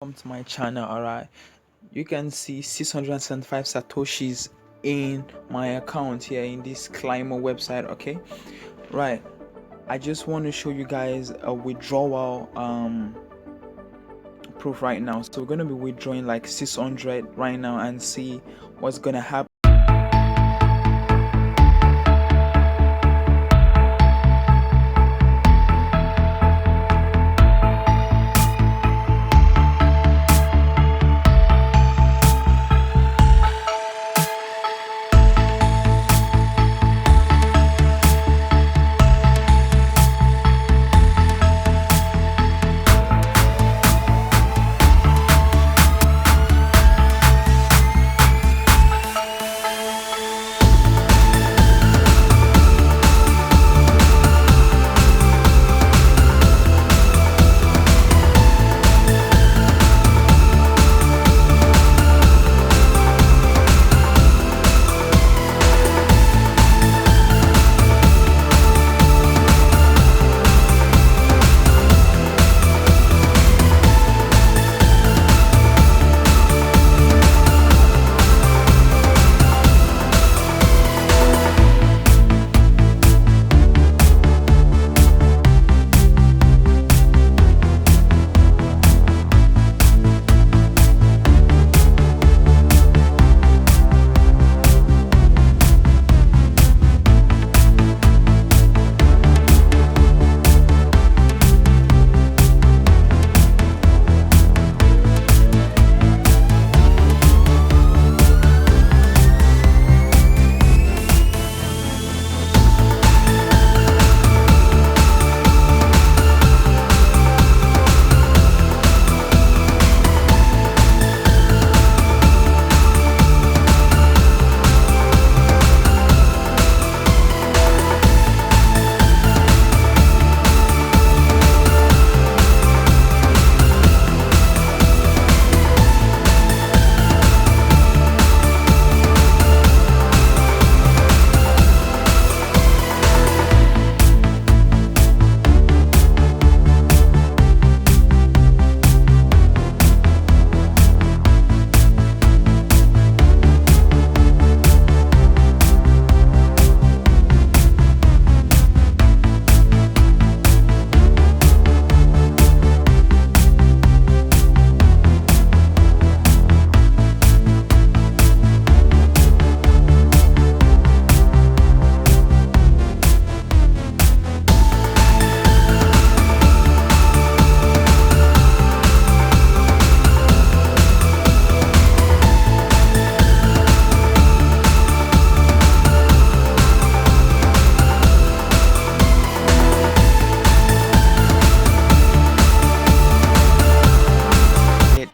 welcome to my channel. All right, you can see 675 satoshis in my account here in this Climber website. Okay, right, I just want to show you guys a withdrawal proof right now. So we're going to be withdrawing like 600 right now and see what's gonna happen.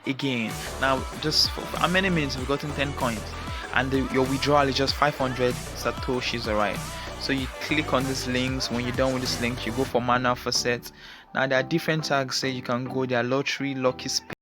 Again, now just for how many minutes we've gotten 10 coins, and your withdrawal is just 500 satoshis. All right, so you click on these links. When you're done with this link, you go for manual faucet. Now there are different tags. Say you can go there: lottery, lucky spin,